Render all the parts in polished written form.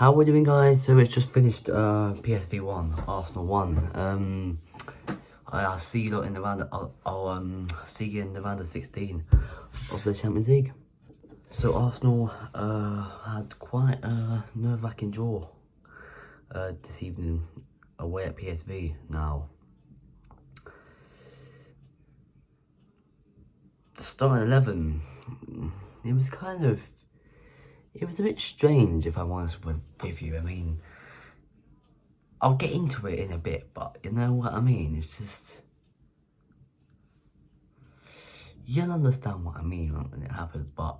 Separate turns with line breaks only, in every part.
How are we doing, guys? So it's just finished PSV 1, Arsenal 1. I'll see you lot in the round. I'll see you in the round of 16 of the Champions League. So Arsenal had quite a nerve-wracking draw this evening away at PSV. Now, the starting 11, it was a bit strange, if I'm honest with you. I mean, I'll get into it in a bit, but you know what I mean? It's just, you'll understand what I mean when it happens. But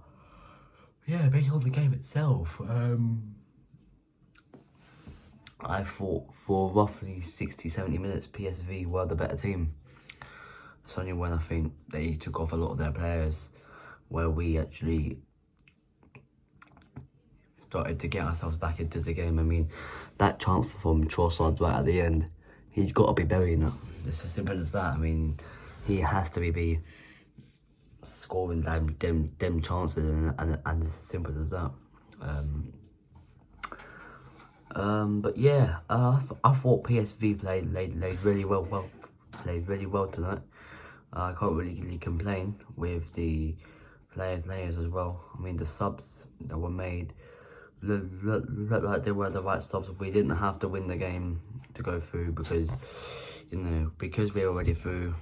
yeah, based on the game itself, I thought for roughly 60-70 minutes PSV were the better team. It's only when I think they took off a lot of their players where we actually started to get ourselves back into the game. I mean, that chance from Trossard right at the end, he's got to be burying it. It's as simple as that. I mean, he has to be scoring them chances, and as simple as that. But yeah, I thought PSV played really well tonight. I can't really complain with the layers as well. I mean, the subs that were made look like they were the right subs. We didn't have to win the game to go through because, you know, because we're already through.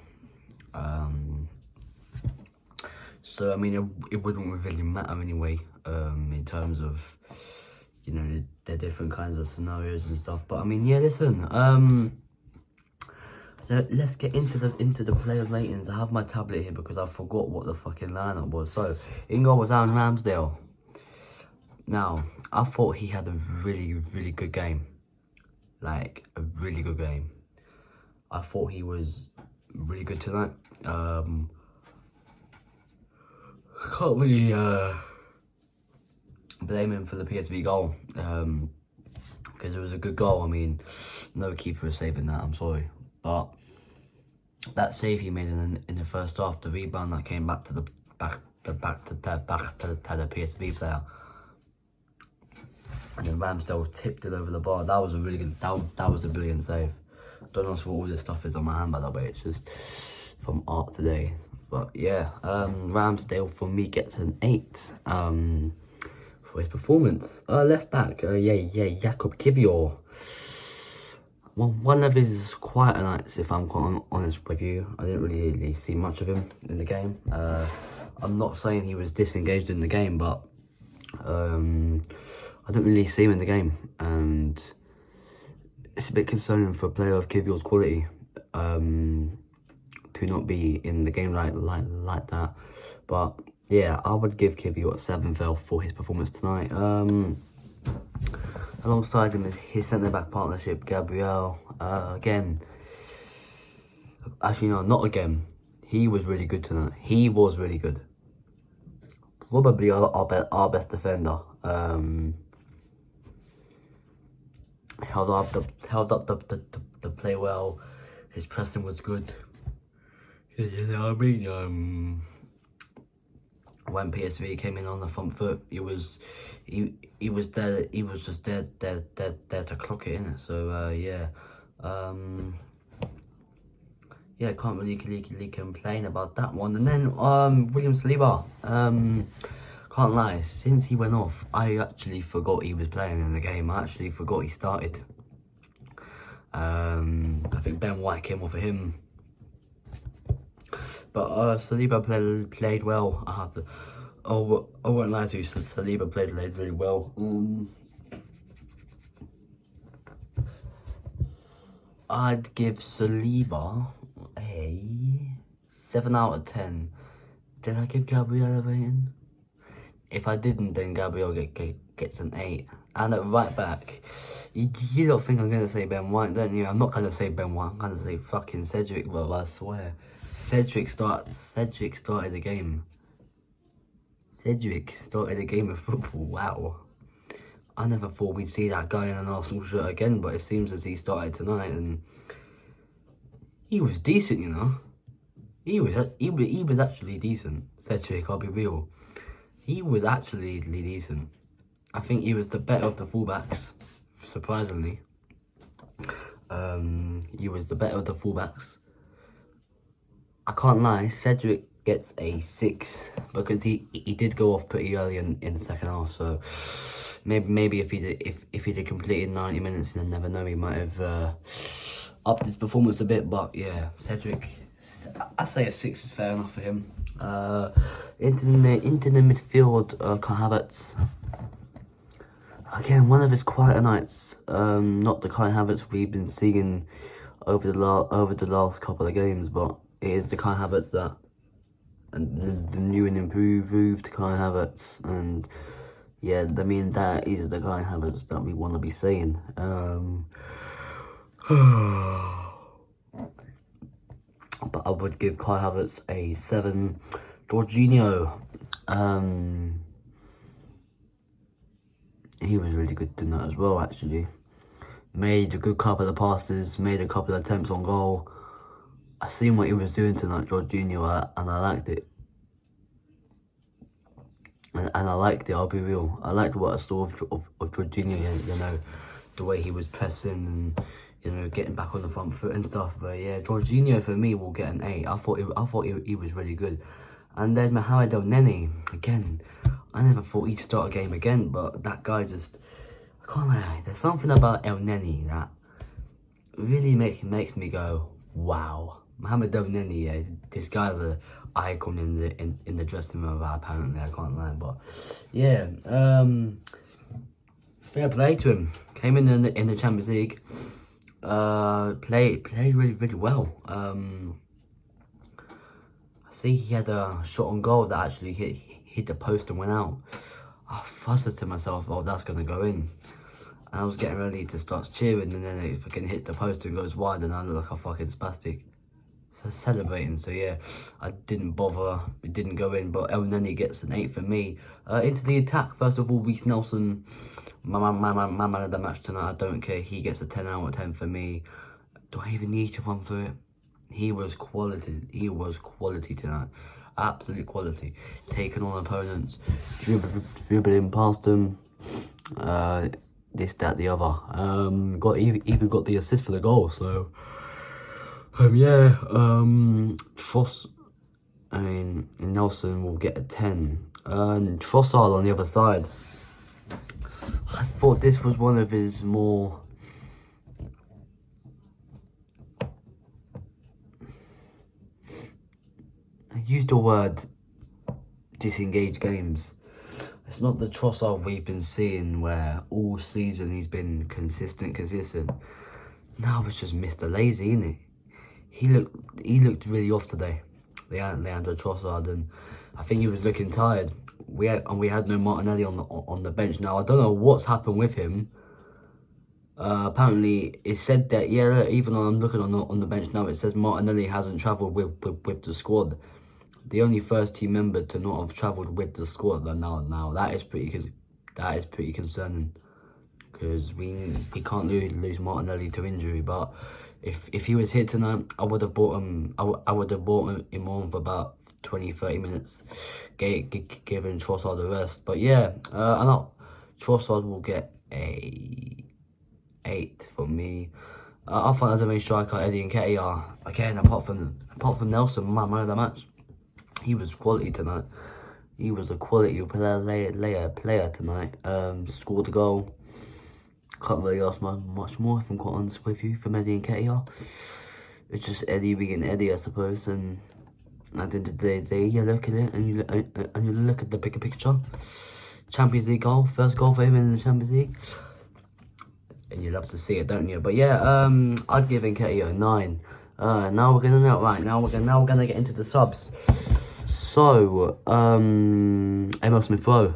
So I mean, it wouldn't really matter anyway, in terms of, you know, the different kinds of scenarios and stuff. But I mean, yeah, listen, let's get into the player ratings. I have my tablet here because I forgot what the fucking lineup was. So in goal was Aaron Ramsdale. Now, I thought he had a really good game. Like, a really good game. I thought he was really good tonight. Can't really blame him for the PSV goal. Because it was a good goal. I mean, no keeper is saving that, I'm sorry. But that save he made in the first half, the rebound that came back to the PSV player, and then Ramsdale tipped it over the bar. That was a really good. That was a brilliant save. Don't ask what all this stuff is on my hand, by the way. It's just from art today. But yeah, Ramsdale for me gets an 8 for his performance. Left back, Jakub Kiwior. One of his quieter nights, if I'm quite honest with you. I didn't really see much of him in the game. I'm not saying he was disengaged in the game, but I didn't really see him in the game, and it's a bit concerning for a player of Kiwior's quality to not be in the game like that. But yeah, I would give Kiwior a 7 for his performance tonight. Alongside him is his centre-back partnership, Gabriel. Again, actually no, not again. He was really good tonight. He was really good. Probably our best defender. Held up the play well. His pressing was good. You know what I mean? When PSV came in on the front foot, he was there. He was just there to clock it in. So yeah, yeah, can't really complain about that one. And then William Saliba. Can't lie, since he went off, I actually forgot he was playing in the game. I actually forgot he started. I think Ben White came off of him. But Saliba played well. I have to. I won't lie to you. Saliba played really well. I'd give Saliba a 7 out of 10. Did I give Gabriel a rating? If I didn't, then Gabriel gets an 8. And at right back, you don't think I'm going to say Ben White, don't you? I'm not going to say Ben White. I'm going to say fucking Cedric, bro. I swear. Cedric started the game. Cedric started a game of football. Wow. I never thought we'd see that guy in an Arsenal shirt again, but it seems as he started tonight, and he was decent, you know. He was actually decent. Cedric, I'll be real. He was actually decent. I think he was the better of the fullbacks, surprisingly. He was the better of the fullbacks. I can't lie, Cedric gets a 6 because he did go off pretty early in the second half. So maybe if he'd have completed 90 minutes, you never know, he might have upped his performance a bit. But yeah, Cedric, I'd say a 6 is fair enough for him. Into the midfield, Kai Havertz. Again, one of his quieter nights. Not the Kai Havertz we've been seeing over the last couple of games, but it is the Kai Havertz that, and the new and improved Kai Havertz, and yeah, I mean that is the Kai Havertz that we want to be seeing. But I would give Kai Havertz a 7. Jorginho, he was really good tonight as well, actually. Made a good couple of passes, made a couple of attempts on goal. I seen what he was doing tonight, Jorginho, and I liked it. And I liked it, I'll be real. I liked what I saw of Jorginho, you know, the way he was pressing and, you know, getting back on the front foot and stuff. But yeah, Jorginho for me will get an 8. I thought he was really good. And then Mohamed Elneny, again, I never thought he'd start a game again, but that guy just, I can't lie, there's something about Elneny that really makes me go, wow. Mohamed Elneny, yeah, this guy's an icon in the dressing room, apparently, I can't lie. But yeah, fair play to him. Came in the Champions League, played really well. I see he had a shot on goal that actually hit the post and went out. I fussed to myself, oh, that's gonna go in. And I was getting ready to start cheering, and then it fucking hits the post and goes wide, and I look like a fucking spastic. So celebrating, so yeah, I didn't bother, it didn't go in, but Elneny gets an 8 for me. Into the attack, first of all, Reece Nelson, my man of the match tonight. I don't care, he gets a 10 out of 10 for me. Do I even need to run through it? He was quality tonight. Absolute quality. Taking on opponents, dribbling past them, this, that, the other. Even got the assist for the goal, so yeah, Nelson will get a 10. And Trossard on the other side, I thought this was one of his more, I used the word disengaged games. It's not the Trossard we've been seeing where all season he's been consistent. Now it's just Mr. Lazy, isn't it? He looked really off today, Leandro Trossard, and I think he was looking tired. We had no Martinelli on the bench. Now I don't know what's happened with him. Apparently it said that, yeah, even though I'm looking on the bench now, it says Martinelli hasn't travelled with the squad. The only first team member to not have travelled with the squad. Now that is pretty concerning, because we can't lose Martinelli to injury. But if he was here tonight, I would have bought him. I would have bought him on for about 20-30 minutes, giving Trossard the rest. But yeah, I know Trossard will get a 8 for me. I thought as a main striker, Eddie Nketiah, again, apart from Nelson, my man of the match, he was quality tonight. He was a quality player tonight. Scored a goal. Can't really ask much more, if I'm quite honest with you, from Eddie Nketiah. It's just Eddie being Eddie, I suppose. And at the end of the day, you look at it and you look at the bigger picture. Champions League goal, first goal for him in the Champions League. And you love to see it, don't you? But yeah, I'd give Nketiah a 9. Now we're gonna get into the subs. So, Emil Smith-Rowe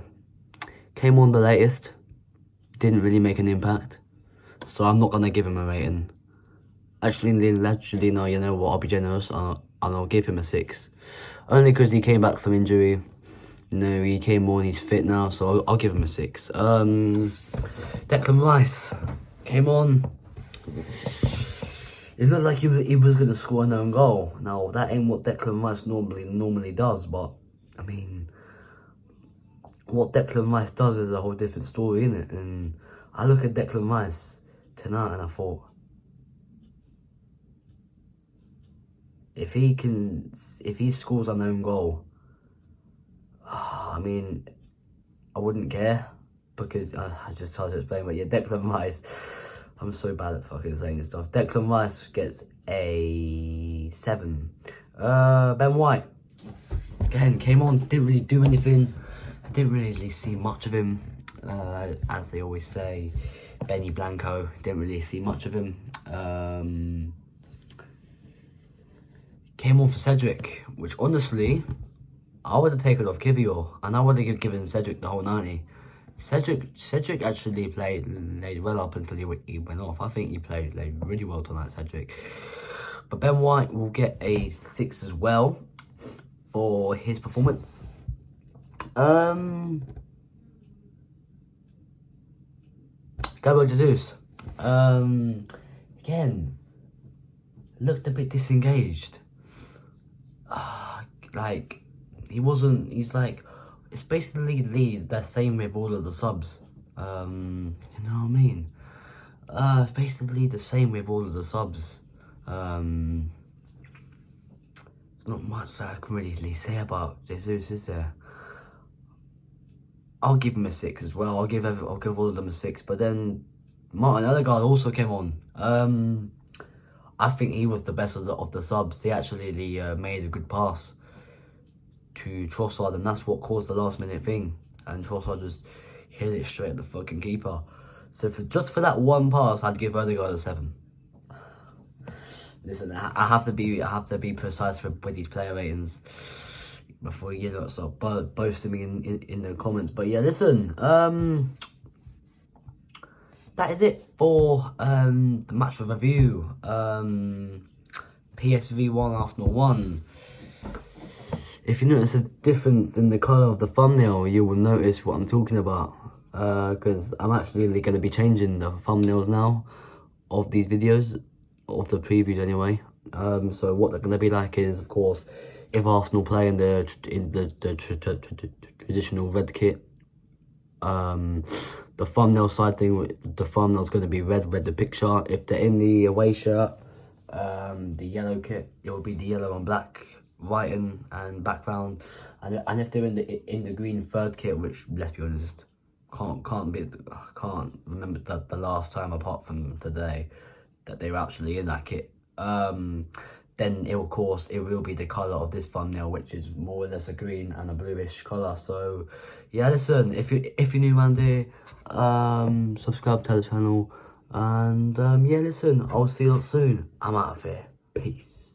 came on the latest, didn't really make an impact, so I'm not gonna give him a rating. Actually, no, you know what? I'll be generous and I'll give him a 6, only because he came back from injury. You know, he came on, he's fit now, so I'll give him a 6. Declan Rice came on. It looked like he was going to score an own goal. Now, that ain't what Declan Rice normally does, but, I mean, what Declan Rice does is a whole different story, innit? And I look at Declan Rice tonight and I thought, if he scores an own goal, I mean, I wouldn't care, because I just tried to explain, but yeah, Declan Rice, I'm so bad at fucking saying this stuff. Declan Rice gets a 7. Ben White, again, came on, didn't really do anything. I didn't really see much of him. As they always say, Benny Blanco, didn't really see much of him. Came on for Cedric, which honestly, I would have taken off Kivior, and I would have given Cedric the whole 90. Cedric actually played well up until he went off. I think he played really well tonight, Cedric. But Ben White will get a 6 as well for his performance. Gabriel Jesus, again, looked a bit disengaged. Like, he's like, it's basically the same with all of the subs. You know what I mean? It's basically the same with all of the subs. There's not much that I can really say about Jesus, is there? I'll give him a 6 as well. I'll give all of them a 6. But then Martin Odegaard also came on. I think he was the best of the subs. He actually made a good pass to Trossard, and that's what caused the last minute thing. And Trossard just hit it straight at the fucking keeper. So just for that one pass, I'd give Odegaard a 7. Listen, I have to be precise with these player ratings before you start boasting me in the comments. But yeah, listen, that is it for the match review. PSV 1, Arsenal 1. If you notice a difference in the colour of the thumbnail, you will notice what I'm talking about. Because I'm actually going to be changing the thumbnails now of these videos, of the previews anyway. So what they're going to be like is, of course, if Arsenal play in the traditional red kit, the thumbnail side thing, the thumbnail's going to be red the picture. If they're in the away shirt, the yellow kit, it will be the yellow and black writing and background. And if they're in the green third kit, which, let's be honest, can't remember the last time apart from today that they were actually in that kit. Then of course it will be the colour of this thumbnail, which is more or less a green and a bluish colour. So yeah, listen, if you're new around here, subscribe to the channel, and yeah, listen, I'll see you lot soon. I'm out of here. Peace.